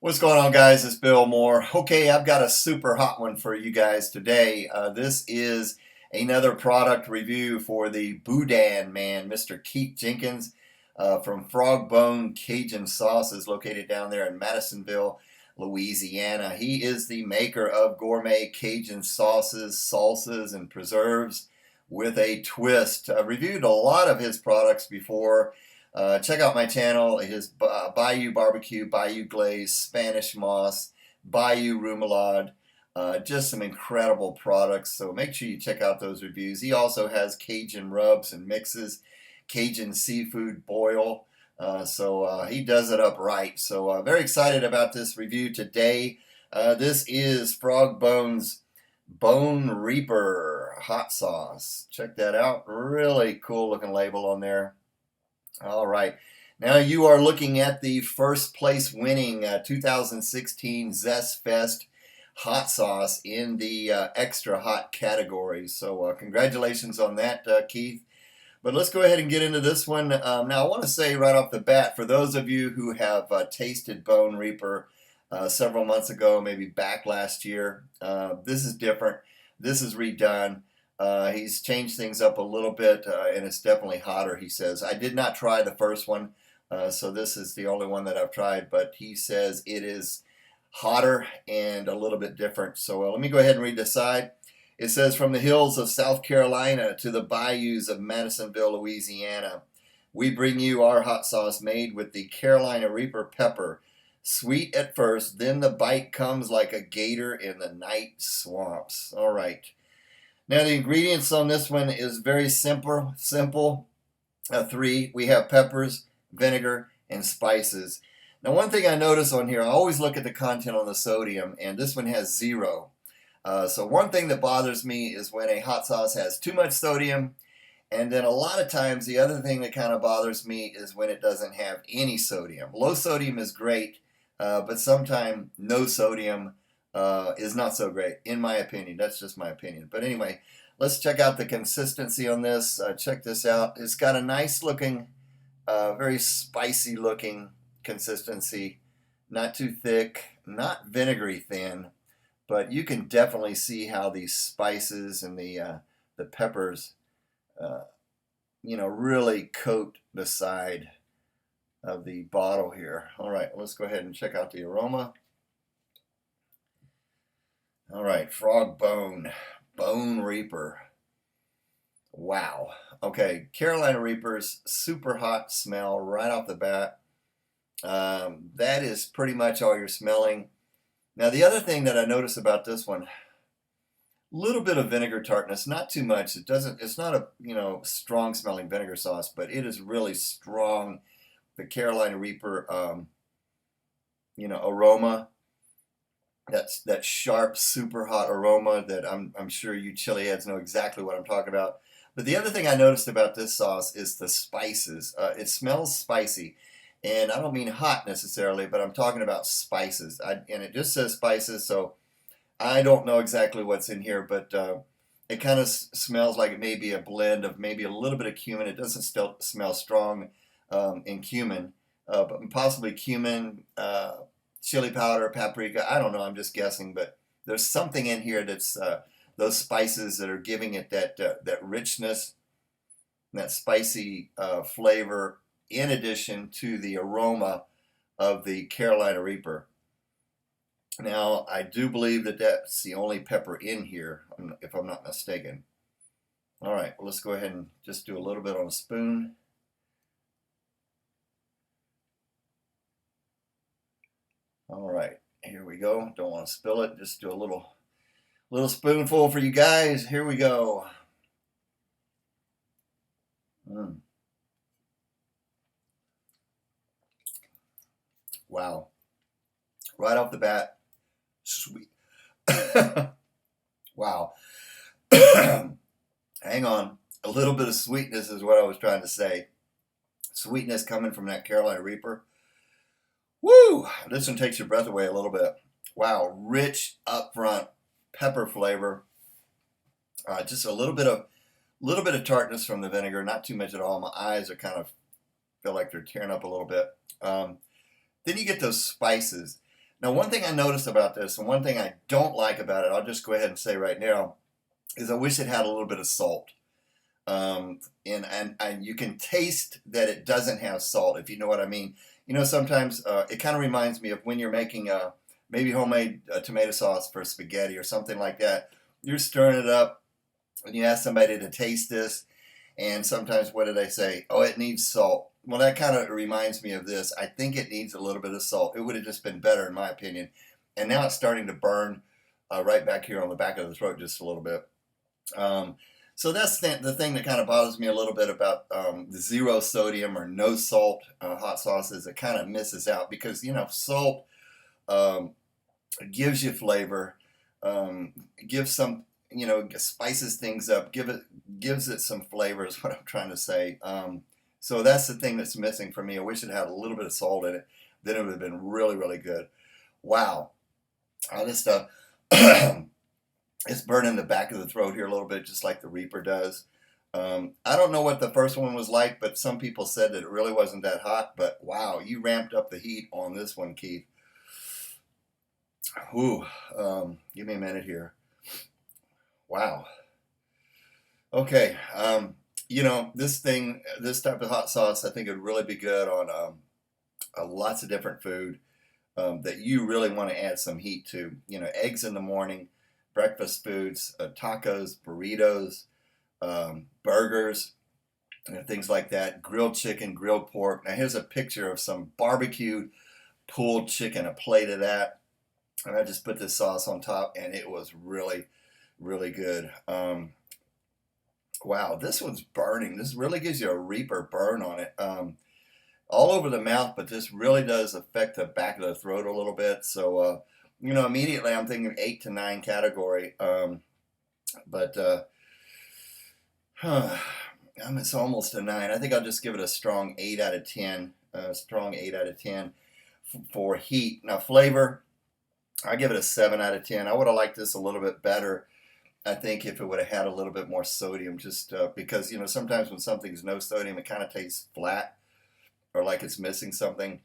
What's going on, guys? It's Bill Moore. Okay, I've got a super hot one for you guys today. This is another product review for the Boudin man, Mr. Keith Jenkins from Frog Bone Cajun Sauces, located down there in Madisonville, Louisiana. He is the maker of gourmet Cajun sauces, salsas, and preserves with a twist. I've reviewed a lot of his products before. Check out my channel, his Bayou Barbecue, Bayou Glaze, Spanish Moss, Bayou Remoulade, just some incredible products, so make sure you check out those reviews. He also has Cajun rubs and mixes, Cajun seafood boil, so he does it up right. So very excited about this review today. This is Frog Bone's Bone Reaper hot sauce. Check that out, really cool looking label on there. All right, now you are looking at the first place winning 2016 Zest Fest hot sauce in the extra hot category. So congratulations on that, Keith. But let's go ahead and get into this one. Now I want to say right off the bat, for those of you who have tasted Bone Reaper several months ago, maybe back last year, this is different. This is redone. He's changed things up a little bit, and it's definitely hotter, he says. I did not try the first one, so this is the only one that I've tried, but he says it is hotter and a little bit different. So let me go ahead and read the side. It says, from the hills of South Carolina to the bayous of Madisonville, Louisiana, we bring you our hot sauce made with the Carolina Reaper pepper. Sweet at first, then the bite comes like a gator in the night swamps. All right. Now the ingredients on this one is very simple. Three. We have peppers, vinegar, and spices. Now one thing I notice on here, I always look at the content on the sodium, and this one has 0. So one thing that bothers me is when a hot sauce has too much sodium, and then a lot of times the other thing that kind of bothers me is when it doesn't have any sodium. Low sodium is great, but sometimes no sodium is not so great, in my opinion. That's just my opinion. But anyway, let's check out the consistency on this. Check this out. It's got a nice looking, very spicy looking consistency. Not too thick, not vinegary thin, but you can definitely see how these spices and the peppers, really coat the side of the bottle here. All right, let's go ahead and check out the aroma. All right, Frog Bone, Bone Reaper. Wow. Okay, Carolina Reaper's super hot smell right off the bat. That is pretty much all you're smelling. Now the other thing that I notice about this one, a little bit of vinegar tartness, not too much. It's not a strong smelling vinegar sauce, but it is really strong. The Carolina Reaper, aroma. That's that sharp, super hot aroma that I'm sure you chili heads know exactly what I'm talking about. But the other thing I noticed about this sauce is the spices. It smells spicy, and I don't mean hot necessarily, but I'm talking about spices. And it just says spices, so I don't know exactly what's in here, but it kind of smells like it may be a blend of maybe a little bit of cumin. It doesn't still smell strong in cumin, but possibly cumin. Chili powder, paprika, I don't know, I'm just guessing, but there's something in here that's those spices that are giving it that richness, that spicy flavor, in addition to the aroma of the Carolina Reaper. Now, I do believe that that's the only pepper in here, if I'm not mistaken. All right, well, let's go ahead and just do a little bit on a spoon. All right, here we go. Don't want to spill it. Just do a little spoonful for you guys. Here we go. Wow. Right off the bat, sweet. Wow. Hang on. A little bit of sweetness is what I was trying to say. Sweetness coming from that Carolina Reaper. Woo! This one takes your breath away a little bit. Wow, rich upfront pepper flavor. Just a little bit of tartness from the vinegar, not too much at all. My eyes are feel like they're tearing up a little bit. Then you get those spices. Now, one thing I noticed about this, and one thing I don't like about it, I'll just go ahead and say right now, is I wish it had a little bit of salt. And you can taste that it doesn't have salt, if you know what I mean. You know, sometimes it kind of reminds me of when you're making maybe homemade tomato sauce for spaghetti or something like that. You're stirring it up, and you ask somebody to taste this, and sometimes what do they say? Oh, it needs salt. Well, that kind of reminds me of this. I think it needs a little bit of salt. It would have just been better, in my opinion. And now it's starting to burn right back here on the back of the throat just a little bit. So that's the thing that kind of bothers me a little bit about the zero sodium or no salt hot sauces. It kind of misses out because, you know, salt um, gives you flavor, gives some, you know, spices things up, gives it some flavor is what I'm trying to say. So that's the thing that's missing for me. I wish it had a little bit of salt in it. Then it would have been really, really good. Wow. This stuff. It's burning the back of the throat here a little bit, just like the Reaper does. I don't know what the first one was like, but some people said that it really wasn't that hot. But wow, you ramped up the heat on this one, Keith. Ooh, give me a minute here. Wow. Okay. You know, this type of hot sauce, I think would really be good on lots of different food that you really want to add some heat to. You know, eggs in the morning, breakfast foods, tacos, burritos, burgers, you know, things like that. Grilled chicken, grilled pork. Now here's a picture of some barbecued pulled chicken, a plate of that. And I just put this sauce on top, and it was really, really good. Wow, this one's burning. This really gives you a Reaper burn on it. All over the mouth, but this really does affect the back of the throat a little bit. So, you know, immediately I'm thinking 8 to 9 category. But it's almost a 9. I think I'll just give it a strong 8 out of 10. Strong 8 out of 10 for heat. Now, flavor, I give it a 7 out of 10. I would have liked this a little bit better, I think, if it would have had a little bit more sodium, just because, you know, sometimes when something's no sodium, it kind of tastes flat or like it's missing something.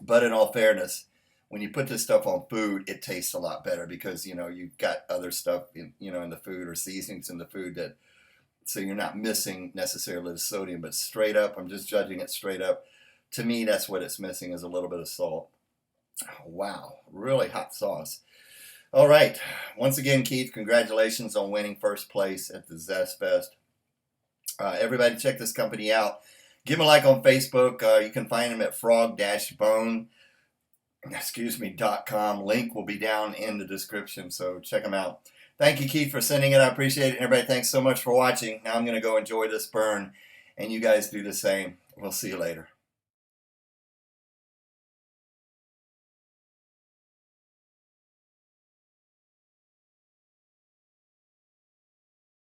But in all fairness, when you put this stuff on food, it tastes a lot better because, you know, you've got other stuff in, you know, in the food or seasonings in the food that, so you're not missing necessarily the sodium, but straight up, I'm just judging it straight up. To me, that's what it's missing is a little bit of salt. Wow, really hot sauce. All right, once again, Keith, congratulations on winning first place at the Zest Fest. Everybody check this company out. Give them a like on Facebook. You can find them at frog-bone.com. Link will be down in the description, so check them out. Thank you, Keith, for sending it. I appreciate it. Everybody, thanks so much for watching. Now I'm going to go enjoy this burn, and you guys do the same. We'll see you later.